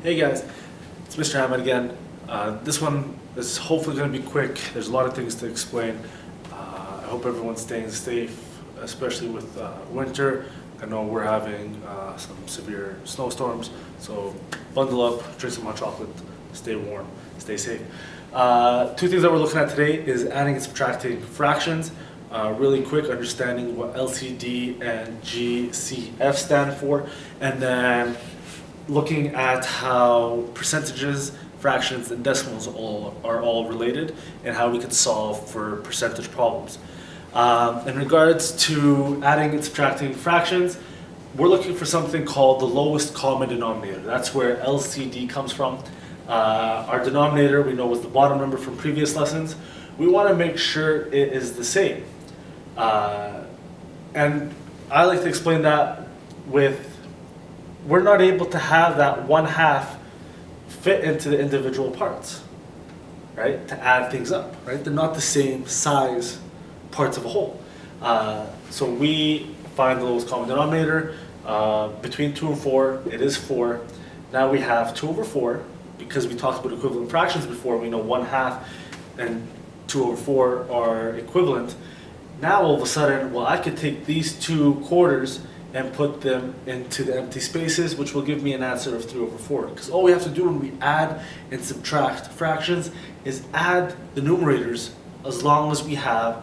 Hey guys, it's Mr. Hammond again. This one is hopefully going to be quick. There's a lot of things to explain. I hope everyone's staying safe, especially with winter. I know we're having some severe snowstorms, so bundle up, drink some hot chocolate, stay warm, stay safe. Two things that we're looking at today is adding and subtracting fractions. Really quick, understanding what LCD and GCF stand for, and then looking at how percentages, fractions, and decimals are all related and how we can solve for percentage problems. In regards to adding and subtracting fractions, we're looking for something called the lowest common denominator. That's where LCD comes from. Our denominator we know was the bottom number from previous lessons. We want to make sure it is the same. And I like to explain that with we're not able to have that 1/2 fit into the individual parts, right? To add things up, right? They're not the same size parts of a whole. So we find the lowest common denominator between 2 and 4. It is 4. Now we have 2 over 4 because we talked about equivalent fractions before. We know 1/2 and 2 over 4 are equivalent. Now all of a sudden, well, I could take these 2 quarters and put them into the empty spaces, which will give me an answer of 3 over 4. Because all we have to do when we add and subtract fractions is add the numerators as long as we have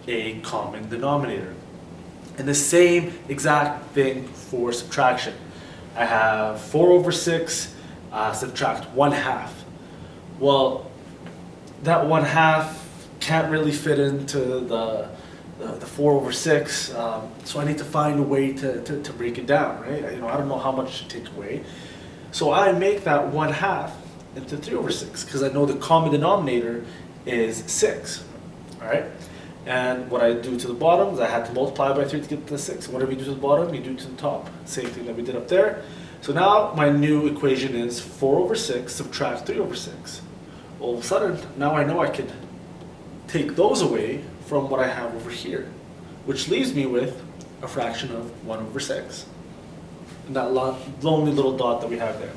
a common denominator. And the same exact thing for subtraction. I have 4 over 6, subtract 1/2. Well, that 1/2 can't really fit into the 4 over 6, so I need to find a way to break it down, right? I don't know how much to take away. So I make that 1/2 into 3 over 6 because I know the common denominator is 6, all right? And what I do to the bottom is I had to multiply by 3 to get to the 6. Whatever you do to the bottom, you do to the top. Same thing that we did up there. So now my new equation is 4 over 6 subtract 3 over 6. All of a sudden, now I know I could take those away from what I have over here, which leaves me with a fraction of 1 over 6. And that lonely little dot that we have there.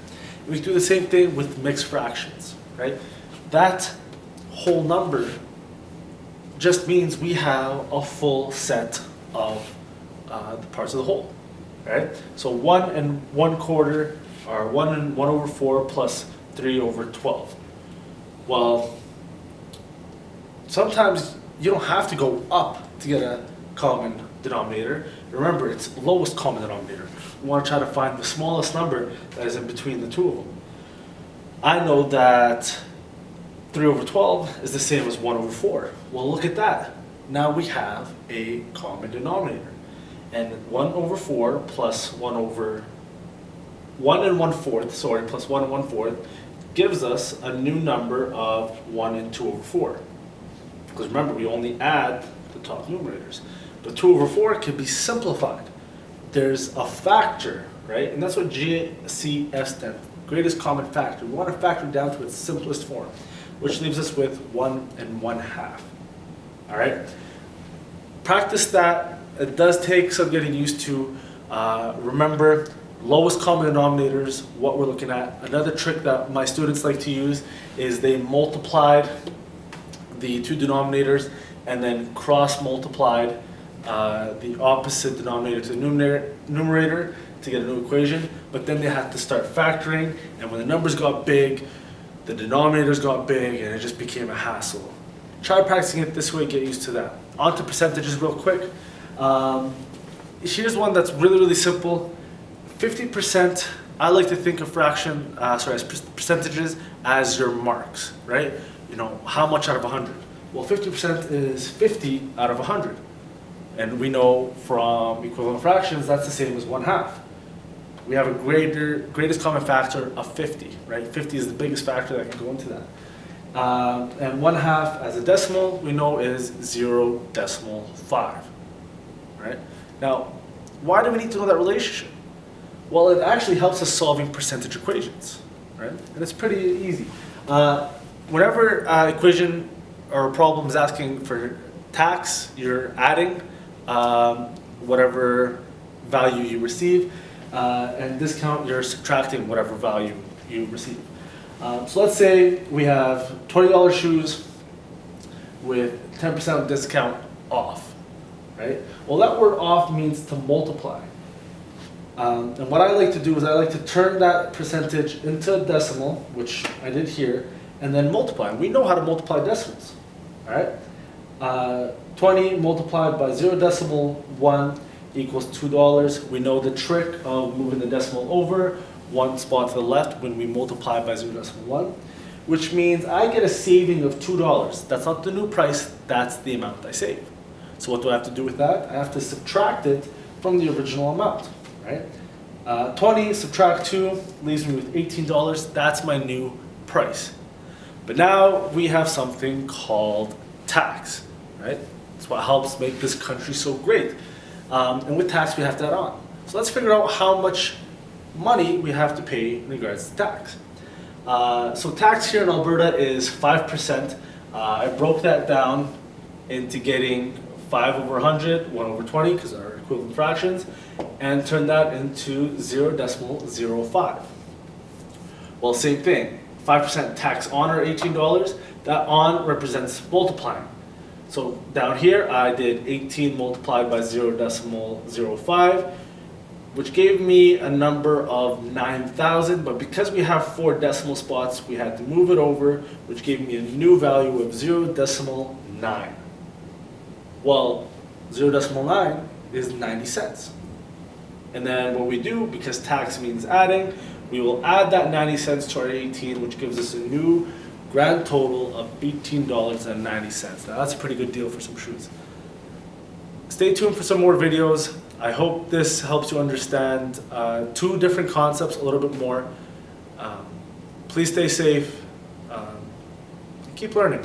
We do the same thing with mixed fractions, right? That whole number just means we have a full set of the parts of the whole, right? So 1 and 1/4 are 1 and 1 over 4 plus 3 over 12. Well, sometimes you don't have to go up to get a common denominator. Remember, it's lowest common denominator. We want to try to find the smallest number that is in between the two of them. I know that 3 over 12 is the same as 1 over 4. Well, look at that. Now we have a common denominator. And 1 over 4 plus 1 over 1 and 1/4, sorry, plus 1 and 1/4 gives us a new number of 1 and 2 over 4. Because remember, we only add the top numerators. But 2 over 4 can be simplified. There's a factor, right? And that's what GCF stands for, greatest common factor. We want to factor down to its simplest form, which leaves us with 1 and 1/2. All right? Practice that. It does take some getting used to. Remember, lowest common denominators, what we're looking at. Another trick that my students like to use is they multiplied the 2 denominators and then cross-multiplied the opposite denominator to the numerator to get a new equation, but then they had to start factoring, and when the numbers got big, the denominators got big, and it just became a hassle. Try practicing it this way, get used to that. On to percentages real quick. Here's one that's really, really simple. 50%, I like to think of as percentages as your marks, right? You know, how much out of 100? Well, 50% is 50 out of 100. And we know from equivalent fractions, that's the same as 1/2. We have a greatest common factor of 50, right? 50 is the biggest factor that can go into that. And 1/2 as a decimal, we know is 0.5, right? Now, why do we need to know that relationship? Well, it actually helps us solving percentage equations, right? And it's pretty easy. Whenever equation or a problem is asking for tax, you're adding whatever value you receive. and discount, you're subtracting whatever value you receive. So let's say we have $20 shoes with 10% discount off, right? Well, that word off means to multiply. And what I like to do is I like to turn that percentage into a decimal, which I did here, and then multiply. We know how to multiply decimals, all right? 20 multiplied by 0.1 equals $2. We know the trick of moving the decimal over one spot to the left when we multiply by 0.1, which means I get a saving of $2. That's not the new price, that's the amount I save. So what do I have to do with that? I have to subtract it from the original amount, right? 20 subtract 2 leaves me with $18. That's my new price. But now we have something called tax, right? It's what helps make this country so great. And with tax, we have to add on. So let's figure out how much money we have to pay in regards to tax. So tax here in Alberta is 5%. I broke that down into getting 5 over 100, 1 over 20, because they're equivalent fractions, and turn that into 0.05. Well, same thing. 5% tax on or $18. That on represents multiplying. So down here, I did 18 multiplied by 0.05, which gave me a number of 9,000, but because we have 4 decimal spots, we had to move it over, which gave me a new value of 0.9. Well, 0.9 is 90 cents. And then what we do, because tax means adding, we will add that 90 cents to our 18, which gives us a new grand total of $18.90. Now that's a pretty good deal for some shoes. Stay tuned for some more videos. I hope this helps you understand 2 different concepts a little bit more. Please stay safe. Keep learning.